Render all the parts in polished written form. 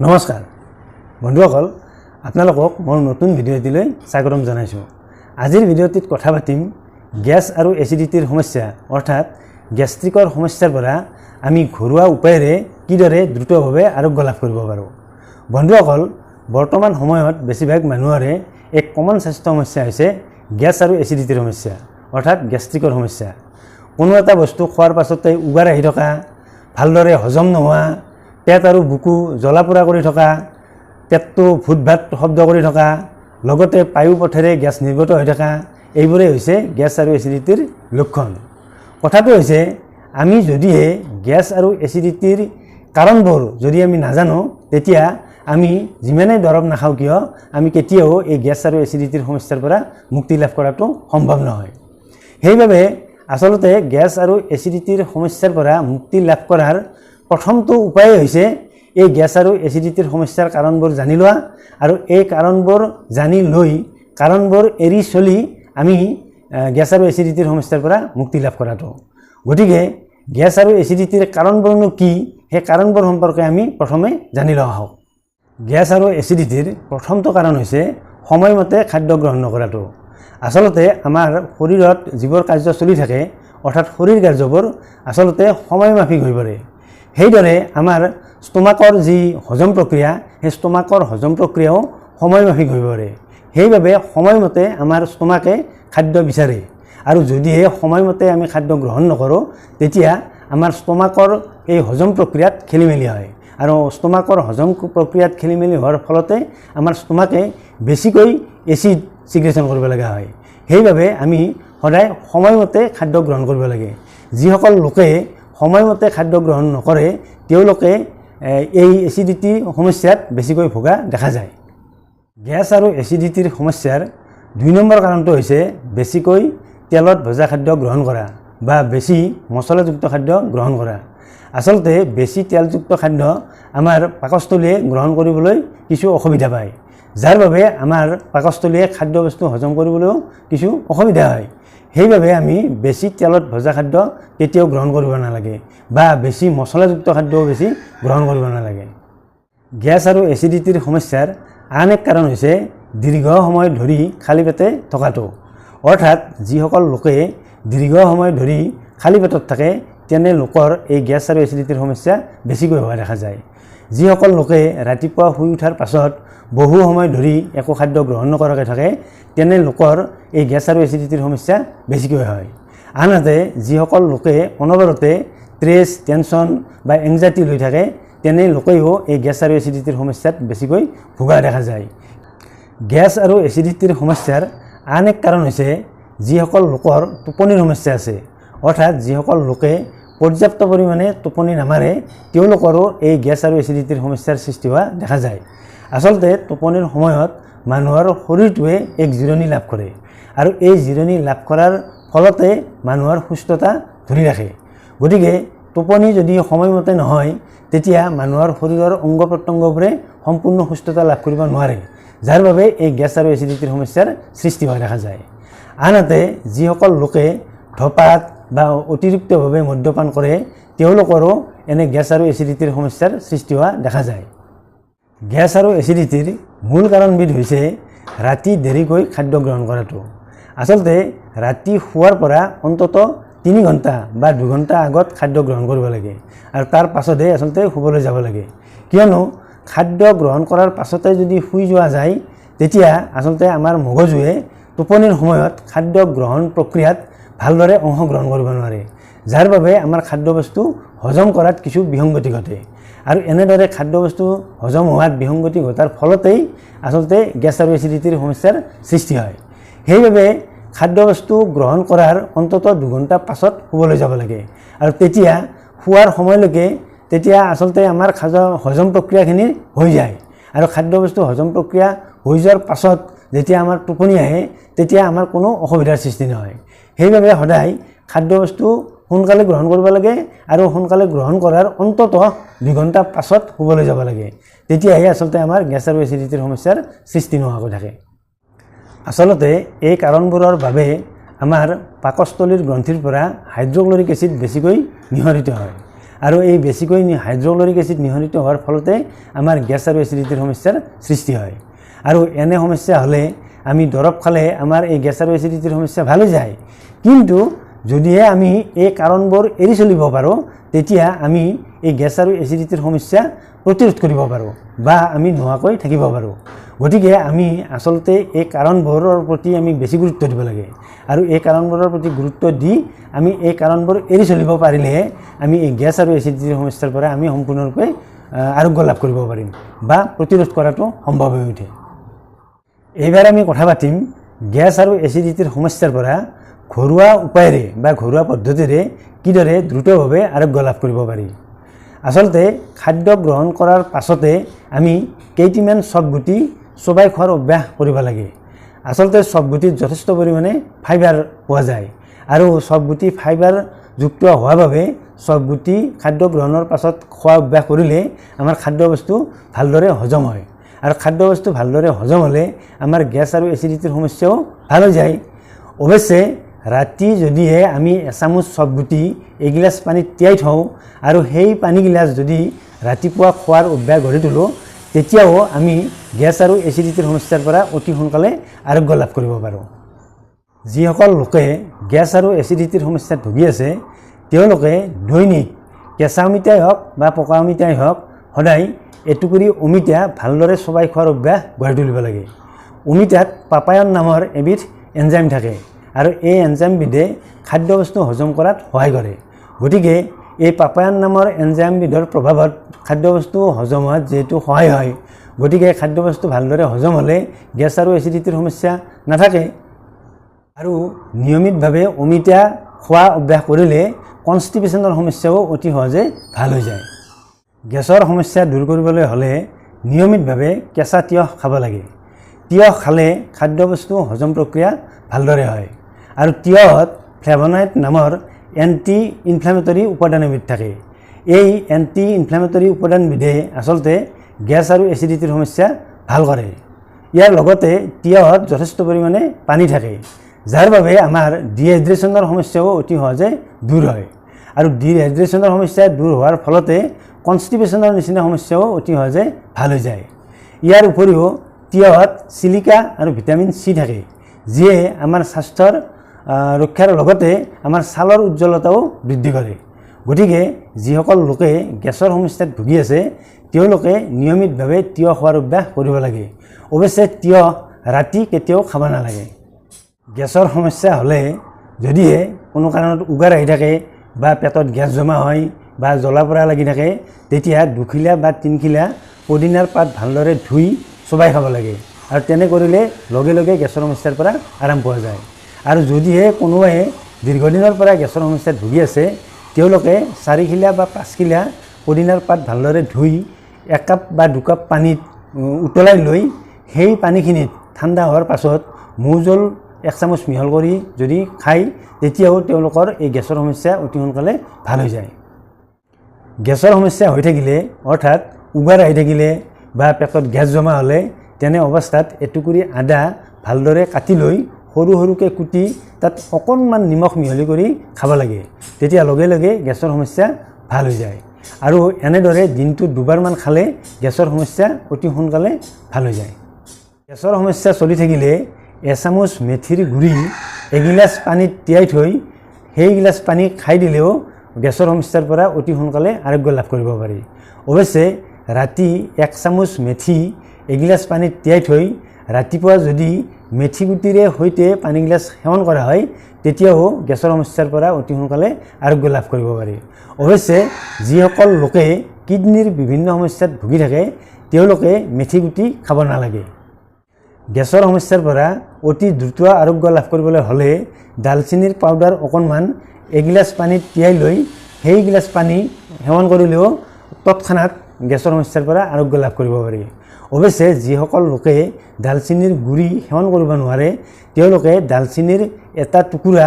নমস্কাৰ বন্ধুসকল, আপোনালোকক মোৰ নতুন ভিডিঅ' এটিলৈ স্বাগতম জনাইছোঁ। আজিৰ ভিডিঅ'টিত কথা পাতিম গেছ আৰু এচিডিটিৰ সমস্যা অৰ্থাৎ গেষ্ট্ৰিকৰ সমস্যাৰ পৰা আমি ঘৰুৱা উপায়েৰে কিদৰে দ্ৰুতভাৱে আৰোগ্য লাভ কৰিব পাৰোঁ। বন্ধুসকল, বৰ্তমান সময়ত বেছিভাগ মানুহৰে এক কমন স্বাস্থ্য সমস্যা হৈছে গেছ আৰু এচিডিটিৰ সমস্যা অৰ্থাৎ গেষ্ট্ৰিকৰ সমস্যা। কোনো এটা বস্তু খোৱাৰ পাছতে উগাৰ আহি থকা, ভালদৰে হজম নোহোৱা, পেট আৰু বুকু জ্বলা পোৰা কৰি থকা, পেটটো ভুট ভাত শব্দ কৰি থকা, লগতে পায়ু পথেৰে গেছ নিৰ্গত হৈ থকা, এইবোৰেই হৈছে গেছ আৰু এচিডিটিৰ লক্ষণ। কথাটো হৈছে আমি যদিহে গেছ আৰু এচিডিটিৰ কাৰণবোৰ যদি আমি নাজানো, তেতিয়া আমি যিমানেই দৰৱ নাখাওঁ কিয় আমি কেতিয়াও এই গেছ আৰু এচিডিটিৰ সমস্যাৰ পৰা মুক্তি লাভ কৰাটো সম্ভৱ নহয়। সেইবাবে আচলতে গেছ আৰু এচিডিটিৰ সমস্যাৰ পৰা মুক্তি লাভ কৰাৰ প্ৰথমটো উপায় হৈছে এই গেছ আৰু এচিডিটিৰ সমস্যাৰ কাৰণবোৰ জানি লোৱা আৰু এই কাৰণবোৰ জানি লৈ কাৰণবোৰ এৰি চলি আমি গেছ আৰু এচিডিটিৰ সমস্যাৰ পৰা মুক্তি লাভ কৰাটো। গতিকে গেছ আৰু এচিডিটিৰ কাৰণবোৰনো কি, সেই কাৰণবোৰ সম্পৰ্কে আমি প্ৰথমে জানি লোৱা হওক। গেছ আৰু এচিডিটিৰ প্ৰথমটো কাৰণ হৈছে সময়মতে খাদ্য গ্ৰহণ নকৰাটো। আচলতে আমাৰ শৰীৰত যিবোৰ কাৰ্য চলি থাকে অৰ্থাৎ শৰীৰ কাৰ্যবোৰ আচলতে সময়মাফিক হৈ পৰে। সেইদৰে আমাৰ ষ্টমাকৰ যি হজম প্ৰক্ৰিয়া, সেই ষ্টমাকৰ হজম প্ৰক্ৰিয়াও সময়মাফিক হৈ পৰে। সেইবাবে সময়মতে আমাৰ ষ্টমাকে খাদ্য বিচাৰে আৰু যদিহে সময়মতে আমি খাদ্য গ্ৰহণ নকৰোঁ, তেতিয়া আমাৰ ষ্টমাকৰ এই হজম প্ৰক্ৰিয়াত খেলিমেলি হয় আৰু ষ্টমাকৰ হজম প্ৰক্ৰিয়াত খেলিমেলি হোৱাৰ ফলতে আমাৰ ষ্টমাকে বেছিকৈ এচিড ছিক্ৰেশ্যন কৰিব লগা হয়। সেইবাবে আমি সদায় সময়মতে খাদ্য গ্ৰহণ কৰিব লাগে। যিসকল লোকে সময়মতে খাদ্য গ্ৰহণ নকৰে তেওঁলোকে এই এচিডিটি সমস্যাত বেছিকৈ ভোগা দেখা যায়। গেছ আৰু এচিডিটিৰ সমস্যাৰ ২ নম্বৰ কাৰণটো হৈছে বেছিকৈ তেলত ভজা খাদ্য গ্ৰহণ কৰা বা বেছি মছলাযুক্ত খাদ্য গ্ৰহণ কৰা। আচলতে বেছি তেলযুক্ত খাদ্য আমাৰ পাকস্থলীয়ে গ্ৰহণ কৰিবলৈ কিছু অসুবিধা পায়, যাৰ বাবে আমাৰ পাকস্থলীয়ে খাদ্যবস্তু হজম কৰিবলৈও কিছু অসুবিধা হয়। সেইবাবে আমি বেছি তেলত ভজা খাদ্য কেতিয়াও গ্ৰহণ কৰিব নালাগে বা বেছি মছলাযুক্ত খাদ্যও বেছি গ্ৰহণ কৰিব নালাগে। গেছ আৰু এচিডিটিৰ সমস্যাৰ আন এক কাৰণ হৈছে দীৰ্ঘ সময় ধৰি খালী পেটে থকাটো। অৰ্থাৎ যিসকল লোকে দীৰ্ঘ সময় ধৰি খালী পেটত থাকে তেনে লোকৰ এই গেছ আৰু এচিডিটিৰ সমস্যা বেছিকৈ হোৱা দেখা যায়। যিসকল লোকে ৰাতিপুৱা শুই উঠাৰ পাছত বহু সময় ধৰি একো খাদ্য গ্ৰহণ নকৰাকৈ থাকে তেনে লোকৰ এই গেছ আৰু এচিডিটিৰ সমস্যা বেছিকৈ হয়। আনহাতে যিসকল লোকে অনবৰতে ষ্ট্ৰেছ, টেনশ্যন বা এংজাইটি লৈ থাকে তেনে লোকেও এই গেছ আৰু এচিডিটিৰ সমস্যাত বেছিকৈ ভোগা দেখা যায়। গেছ আৰু এচিডিটিৰ সমস্যাৰ আন এক কাৰণ হৈছে যিসকল লোকৰ টোপনিৰ সমস্যা আছে, অৰ্থাৎ যিসকল লোকে পৰ্যাপ্ত পৰিমাণে টোপনি নামাৰে তেওঁলোকৰো এই গেছ আৰু এচিডিটিৰ সমস্যাৰ সৃষ্টি হোৱা দেখা যায়। আচলতে টোপনিৰ সময়ত মানুহৰ শৰীৰটোৱে এক জিৰণি লাভ কৰে আৰু এই জিৰণি লাভ কৰাৰ ফলতে মানুহৰ সুস্থতা ধৰি ৰাখে। গতিকে টোপনি যদি সময়মতে নহয় তেতিয়া মানুহৰ শৰীৰৰ অংগ প্ৰত্যংগবোৰে সম্পূৰ্ণ সুস্থতা লাভ কৰিব নোৱাৰে, যাৰ বাবে এই গেছ আৰু এচিডিটিৰ সমস্যাৰ সৃষ্টি হোৱা দেখা যায়। আনহাতে যিসকল লোকে ধঁপাত বা অতিৰিক্তভাৱে মদ্যপান কৰে তেওঁলোকৰো এনে গেছ আৰু এচিডিটিৰ সমস্যাৰ সৃষ্টি হোৱা দেখা যায়। গেছ আৰু এচিডিটিৰ মূল কাৰণবিধ হৈছে ৰাতি দেৰিকৈ খাদ্য গ্ৰহণ কৰাটো। আচলতে ৰাতি শোৱাৰ পৰা অন্ততঃ ৩ ঘণ্টা বা ২ ঘণ্টা আগত খাদ্য গ্ৰহণ কৰিব লাগে আৰু তাৰ পাছতহে আচলতে শুবলৈ যাব লাগে। কিয়নো খাদ্য গ্ৰহণ কৰাৰ পাছতে যদি শুই যোৱা যায় তেতিয়া আচলতে আমাৰ মগজুৱে টোপনিৰ সময়ত খাদ্য গ্ৰহণ প্ৰক্ৰিয়াত ভালদৰে অংশগ্ৰহণ কৰিব নোৱাৰে, যাৰ বাবে আমাৰ খাদ্যবস্তু হজম কৰাত কিছু বিসংগতি ঘটে আৰু এনেদৰে খাদ্যবস্তু হজম হোৱাত বিসংগতি ঘটাৰ ফলতেই আচলতে গেছ আৰু এচিডিটিৰ সমস্যাৰ সৃষ্টি হয়। সেইবাবে খাদ্যবস্তু গ্ৰহণ কৰাৰ অন্ততঃ ২ ঘণ্টা পাছত শুবলৈ যাব লাগে আৰু তেতিয়া শোৱাৰ সময়লৈকে তেতিয়া আচলতে আমাৰ হজম প্ৰক্ৰিয়াখিনি হৈ যায় আৰু খাদ্যবস্তু হজম প্ৰক্ৰিয়া হৈ যোৱাৰ পাছত যেতিয়া আমাৰ টোপনি আহে তেতিয়া আমাৰ কোনো অসুবিধাৰ সৃষ্টি নহয়। সেইবাবে সদায় খাদ্যবস্তু সোনকালে গ্ৰহণ কৰিব লাগে আৰু সোনকালে গ্ৰহণ কৰাৰ অন্ততঃ ২ ঘণ্টা পাছত শুবলৈ যাব লাগে। তেতিয়াহে আচলতে আমাৰ গেছ আৰু এচিডিটিৰ সমস্যাৰ সৃষ্টি নোহোৱাকৈ থাকে। আচলতে এই কাৰণবোৰৰ বাবে আমাৰ পাকস্থলীৰ গ্ৰন্থিৰ পৰা হাইড্ৰক্লৰিক এচিড বেছিকৈ নিঃসৰিত হয় আৰু এই বেছিকৈ হাইড্ৰক্লৰিক এচিড মিহলিত হোৱাৰ ফলতে আমাৰ গেছ আৰু এচিডিটিৰ সমস্যাৰ সৃষ্টি হয়। আৰু এনে সমস্যা হ'লে আমি দৰৱ খালে আমাৰ এই গেছ আৰু এচিডিটিৰ সমস্যা ভাল হৈ যায়। কিন্তু যদিহে আমি এই কাৰণবোৰ এৰি চলিব পাৰোঁ তেতিয়া আমি এই গেছ আৰু এচিডিটিৰ সমস্যা প্ৰতিৰোধ কৰিব পাৰোঁ বা আমি নোহোৱাকৈ থাকিব পাৰোঁ। গতিকে আমি আচলতে এই কাৰণবোৰৰ প্ৰতি আমি বেছি গুৰুত্ব দিব লাগে আৰু এই কাৰণবোৰৰ প্ৰতি গুৰুত্ব দি আমি এই কাৰণবোৰ এৰি চলিব পাৰিলেহে আমি এই গেছ আৰু এচিডিটিৰ সমস্যাৰ পৰা আমি সম্পূৰ্ণৰূপে আৰোগ্য লাভ কৰিব পাৰিম বা প্ৰতিৰোধ কৰাটো সম্ভৱ হৈ উঠে। এইবাৰ আমি কথা পাতিম গেছ আৰু এচিডিটিৰ সমস্যাৰ পৰা ঘৰুৱা উপায়েৰে বা ঘৰুৱা পদ্ধতিৰে কিদৰে দ্ৰুতভাৱে আৰোগ্য লাভ কৰিব পাৰি। আচলতে খাদ্য গ্ৰহণ কৰাৰ পাছতে আমি কেইটিমান চফগুটি চোবাই খোৱাৰ অভ্যাস কৰিব লাগে। আচলতে চফগুটিত যথেষ্ট পৰিমাণে ফাইবাৰ পোৱা যায় আৰু চফগুটি ফাইবাৰযুক্ত হোৱাৰ বাবে চফগুটি খাদ্য গ্ৰহণৰ পাছত খোৱা অভ্যাস কৰিলে আমাৰ খাদ্যবস্তু ভালদৰে হজম হয় আৰু খাদ্যবস্তু ভালদৰে হজম হ'লে আমাৰ গেছ আৰু এচিডিটিৰ সমস্যাও ভাল হৈ যায়। অৱশ্যে ৰাতি যদিহে আমি এচামুচ চফগুটি এগিলাচ পানীত তিয়াই থওঁ আৰু সেই পানীগিলাচ যদি ৰাতিপুৱা খোৱাৰ অভ্যাস গঢ়ি তোলোঁ তেতিয়াও আমি গেছ আৰু এচিডিটিৰ সমস্যাৰ পৰা অতি সোনকালে আৰোগ্য লাভ কৰিব পাৰোঁ। যিসকল লোকে গেছ আৰু এচিডিটিৰ সমস্যাত ভুগি আছে তেওঁলোকে দৈনিক কেঁচা অমিতাই হওক বা পকা অমিতাই হওক সদায় এটুকুৰি অমিতা ভালদৰে চোবাই খোৱাৰ অভ্যাস গঢ়ি তুলিব লাগে। অমিতাত পাপায়ন নামৰ এবিধ এনজাইম থাকে আৰু এই এনজাইমবিধে খাদ্যবস্তু হজম কৰাত সহায় কৰে। গতিকে এই পাপায়ন নামৰ এনজাইমবিধৰ প্ৰভাৱত খাদ্যবস্তু হজম হোৱাত যিহেতু সহায় হয় গতিকে খাদ্যবস্তু ভালদৰে হজম হ'লে গেছ আৰু এচিডিটিৰ সমস্যা নাথাকে। আৰু নিয়মিতভাৱে অমিতা খোৱা অভ্যাস কৰিলে কনষ্টিপেশ্যনৰ সমস্যাও অতি সহজে ভাল হৈ যায়। গেছৰ সমস্যা দূৰ কৰিবলৈ হ'লে নিয়মিতভাৱে কেঁচা তিয়হ খাব লাগে। তিয়হ খালে খাদ্যবস্তু হজম প্ৰক্ৰিয়া ভালদৰে হয় আৰু তিয়হত ফ্লেভনয়েড নামৰ এণ্টি ইনফ্লেমেটৰী উপাদান এবিধ থাকে। এই এণ্টি ইনফ্লেমেটৰী উপাদানবিধে আচলতে গেছ আৰু এচিডিটিৰ সমস্যা ভাল কৰে। ইয়াৰ লগতে তিয়হত যথেষ্ট পৰিমাণে পানী থাকে যাৰ বাবে আমাৰ ডিহাইড্ৰেশ্যনৰ সমস্যাও অতি সহজে দূৰ হয় আৰু ডিহাইড্ৰেশ্যনৰ সমস্যা দূৰ হোৱাৰ ফলতে কনষ্টিপেশ্যনৰ নিচিনা সমস্যাও অতি সহজে ভাল হৈ যায়। ইয়াৰ উপৰিও তিয়হত চিলিকা আৰু ভিটামিন চি থাকে যিয়ে আমাৰ স্বাস্থ্যৰ ৰক্ষাৰ লগতে আমাৰ ছালৰ উজ্জ্বলতাও বৃদ্ধি কৰে। গতিকে যিসকল লোকে গেছৰ সমস্যাত ভুগি আছে তেওঁলোকে নিয়মিতভাৱে তিয়হ খোৱাৰ অভ্যাস কৰিব লাগে। অৱশ্যে তিয়হ ৰাতি কেতিয়াও খাব নালাগে। গেছৰ সমস্যা হ'লে যদিহে কোনো কাৰণত উগাৰ আহি থাকে বা পেটত গেছ জমা হয় বা জ্বলা পোৰা লাগি থাকে তেতিয়া 2 খিলা বা 3 খিলা পদিনাৰ পাত ভালদৰে ধুই চোবাই খাব লাগে আৰু তেনে কৰিলে লগে লগে গেছৰ সমস্যাৰ পৰা আৰাম পোৱা যায়। আৰু যদিহে কোনোবাই দীৰ্ঘদিনৰ পৰা গেছৰ সমস্যাত ভুগি আছে তেওঁলোকে 4 খিলা বা 5 খিলা পদিনাৰ পাত ভালদৰে ধুই 1 কাপ বা 2 কাপ পানীত উতলাই লৈ সেই পানীখিনিত ঠাণ্ডা হোৱাৰ পাছত মৌ জোল 1 চামুচ মিহল কৰি যদি খায় তেতিয়াও তেওঁলোকৰ এই গেছৰ সমস্যা অতি সোনকালে ভাল হৈ যায়। গেছৰ সমস্যা হৈ থাকিলে অৰ্থাৎ উগাৰ আহি থাকিলে বা পেটত গেছ জমা হ'লে তেনে অৱস্থাত এটুকুৰি আদা ভালদৰে কাটি লৈ সৰু সৰুকৈ কুটি তাত অকণমান নিমখ মিহলি কৰি খাব লাগে। তেতিয়া লগে লগে গেছৰ সমস্যা ভাল হৈ যায় আৰু এনেদৰে দিনটোত 2বাৰমান খালে গেছৰ সমস্যা অতি সোনকালে ভাল হৈ যায়। গেছৰ সমস্যা চলি থাকিলে এচামুচ মেথিৰ গুড়ি এগিলাচ পানীত তিয়াই থৈ সেই গিলাচ পানী খাই দিলেও গেছৰ সমস্যাৰ পৰা অতি সোনকালে আৰোগ্য লাভ কৰিব পাৰি। অৱশ্যে ৰাতি 1 চামুচ মেথি এগিলাচ পানীত তিয়াই থৈ ৰাতিপুৱা যদি মেথি গুটিৰে সৈতে পানীগিলাচ সেৱন কৰা হয় তেতিয়াও গেছৰ সমস্যাৰ পৰা অতি সোনকালে আৰোগ্য লাভ কৰিব পাৰি। অৱশ্যে যিসকল লোকে কিডনিৰ বিভিন্ন সমস্যাত ভুগি থাকে তেওঁলোকে মেথি গুটি খাব নালাগে। গেছৰ সমস্যাৰ পৰা অতি দ্ৰুত আৰোগ্য লাভ কৰিবলৈ হ'লে ডালচেনিৰ পাউডাৰ অকণমান এগিলাচ পানীত তিয়াই লৈ সেই গিলাচ পানী সেৱন কৰিলেও তৎক্ষণাত গেছৰ সমস্যাৰ পৰা আৰোগ্য লাভ কৰিব পাৰি। অৱশ্যে যিসকল লোকে ডালচেনিৰ গুড়ি সেৱন কৰিব নোৱাৰে তেওঁলোকে ডালচেনিৰ এটা টুকুৰা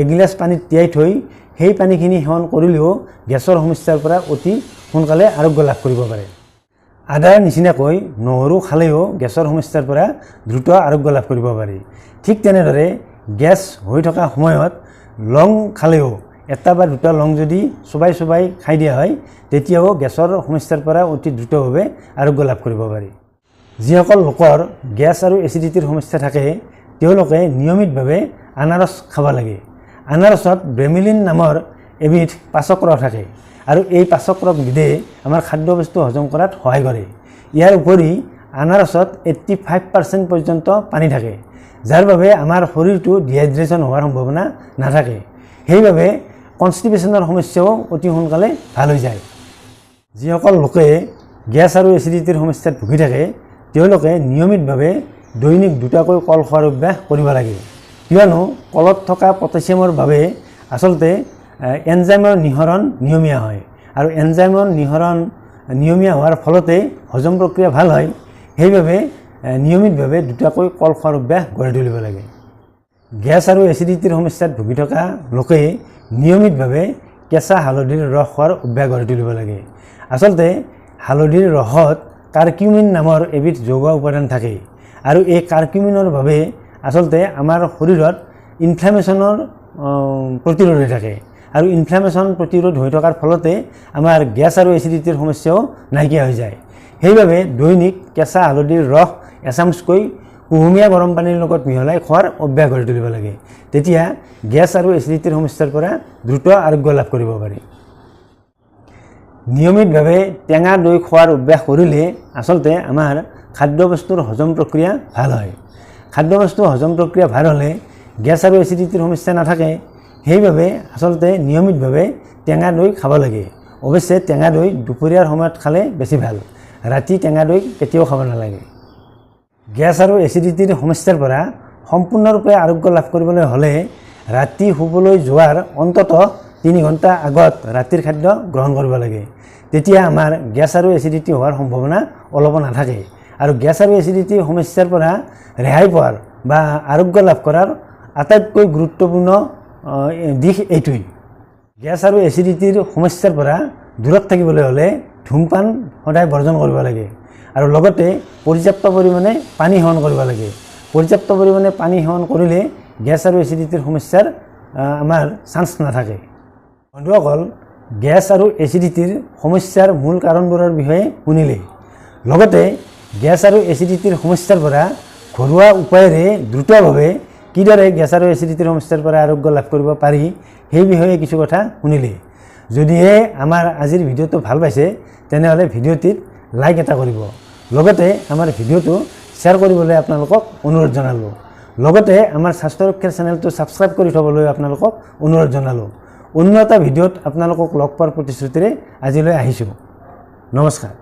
এগিলাচ পানীত তিয়াই থৈ সেই পানীখিনি সেৱন কৰিলেও গেছৰ সমস্যাৰ পৰা অতি সোনকালে আৰোগ্য লাভ কৰিব পাৰে। আদাৰ নিচিনাকৈ নহৰু খালেও গেছৰ সমস্যাৰ পৰা দ্ৰুত আৰোগ্য লাভ কৰিব পাৰি। ঠিক তেনেদৰে গেছ হৈ থকা সময়ত লং খালেও এটা বা দুটা লং যদি চোবাই চোবাই খাই দিয়া হয় তেতিয়াও গেছৰ সমস্যাৰ পৰা অতি দ্ৰুতভাৱে আৰোগ্য লাভ কৰিব পাৰি। যিসকল লোকৰ গেছ আৰু এচিডিটিৰ সমস্যা থাকে তেওঁলোকে নিয়মিতভাৱে আনাৰস খাব লাগে। আনাৰসত ব্ৰেমিলিন নামৰ এবিধ পাচক ৰস থাকে আৰু এই পাচক ৰসবিধে আমাৰ খাদ্যবস্তু হজম কৰাত সহায় কৰে। ইয়াৰ উপৰি আনাৰসত 85% পৰ্যন্ত পানী থাকে, যাৰ বাবে আমাৰ শৰীৰটো ডিহাইড্ৰেশ্যন হোৱাৰ সম্ভাৱনা নাথাকে। সেইবাবে কনষ্টিপেশ্যনৰ সমস্যাও অতি সোনকালে ভাল হৈ যায়। যিসকল লোকে গেছ আৰু এচিডিটিৰ সমস্যাত ভুগি থাকে তেওঁলোকে নিয়মিতভাৱে দৈনিক দুটাকৈ কল খোৱাৰ অভ্যাস কৰিব লাগে, কিয়নো কলত থকা পটাছিয়ামৰ বাবে আচলতে এনজাইমৰ নিহৰণ নিয়মীয়া হয় আৰু এনজাইমৰ নিহৰণ নিয়মীয়া হোৱাৰ ফলতে হজম প্ৰক্ৰিয়া ভাল হয়। সেইবাবে নিয়মিতভাৱে দুটাকৈ কল খোৱাৰ অভ্যাস গঢ়ি তুলিব লাগে। গেছ আৰু এচিডিটিৰ সমস্যাত ভুগি থকা লোকে নিয়মিতভাৱে কেঁচা হালধিৰ ৰস খোৱাৰ অভ্যাস গঢ়ি তুলিব লাগে। আচলতে হালধিৰ ৰসত কাৰ্কিউমিন নামৰ এবিধ যৌগ উপাদান থাকে আৰু এই কাৰ্কিউমিনৰ বাবে আচলতে আমাৰ শৰীৰত ইনফ্লামেশ্যনৰ প্ৰতিৰোধ হৈ থাকে আৰু ইনফ্লামেশ্যন প্ৰতিৰোধ হৈ থকাৰ ফলতে আমাৰ গেছ আৰু এচিডিটিৰ সমস্যাও নাইকিয়া হৈ যায়। সেইবাবে দৈনিক কেঁচা হালধিৰ ৰস এচামুচকৈ কুহুমীয়া গৰম পানীৰ লগত মিহলাই খোৱাৰ অভ্যাস গঢ়ি তুলিব লাগে। তেতিয়া গেছ আৰু এচিডিটিৰ সমস্যাৰ পৰা দ্ৰুত আৰোগ্য লাভ কৰিব পাৰি। নিয়মিতভাৱে টেঙা দৈ খোৱাৰ অভ্যাস কৰিলে আচলতে আমাৰ খাদ্যবস্তুৰ হজম প্ৰক্ৰিয়া ভাল হয়। খাদ্যবস্তুৰ হজম প্ৰক্ৰিয়া ভাল হ'লে গেছ আৰু এচিডিটিৰ সমস্যা নাথাকে। সেইবাবে আচলতে নিয়মিতভাৱে টেঙা দৈ খাব লাগে। অৱশ্যে টেঙা দৈ দুপৰীয়াৰ সময়ত খালে বেছি ভাল, ৰাতি টেঙা দৈ কেতিয়াও খাব নালাগে। গেছ আৰু এচিডিটিৰ সমস্যাৰ পৰা সম্পূৰ্ণৰূপে আৰোগ্য লাভ কৰিবলৈ হ'লে ৰাতি শুবলৈ যোৱাৰ অন্ততঃ 3 ঘণ্টা আগত ৰাতিৰ খাদ্য গ্ৰহণ কৰিব লাগে। তেতিয়া আমাৰ গেছ আৰু এচিডিটি হোৱাৰ সম্ভাৱনা অলপো নাথাকে আৰু গেছ আৰু এচিডিটিৰ সমস্যাৰ পৰা ৰেহাই পোৱাৰ বা আৰোগ্য লাভ কৰাৰ আটাইতকৈ গুৰুত্বপূৰ্ণ দিশ এইটোৱেই। গেছ আৰু এচিডিটিৰ সমস্যাৰ পৰা দূৰত থাকিবলৈ হ'লে ধূমপান সদায় বৰ্জন কৰিব লাগে আৰু লগতে পৰ্যাপ্ত পৰিমাণে পানী সেৱন কৰিব লাগে। পৰ্যাপ্ত পৰিমাণে পানী সেৱন কৰিলে গেছ আৰু এচিডিটিৰ সমস্যাৰ আমাৰ চান্স নাথাকে। বন্ধুসকল, গেছ আৰু এচিডিটিৰ সমস্যাৰ মূল কাৰণবোৰৰ বিষয়ে শুনিলে। লগতে গেছ আৰু এচিডিটিৰ সমস্যাৰ পৰা ঘৰুৱা উপায়েৰে দ্ৰুতভাৱে কিদৰে গেছ আৰু এচিডিটিৰ সমস্যাৰ পৰা আৰোগ্য লাভ কৰিব পাৰি সেই বিষয়ে কিছু কথা শুনিলে। যদিহে আমাৰ আজিৰ ভিডিঅ'টো ভাল পাইছে তেনেহ'লে ভিডিঅ'টিত লাইক এটা কৰিব। লগতে আমাৰ ভিডিঅ'টো শ্বেয়াৰ কৰিবলৈ আপোনালোকক অনুৰোধ জনালোঁ। লগতে আমাৰ স্বাস্থ্য ৰক্ষাৰ চেনেলটো ছাবস্ক্ৰাইব কৰি থ'বলৈ আপোনালোকক অনুৰোধ জনালোঁ। অন্য এটা ভিডিঅ'ত আপোনালোকক লগ পোৱাৰ প্ৰতিশ্ৰুতিৰে আজিলৈ আহিছোঁ। নমস্কাৰ।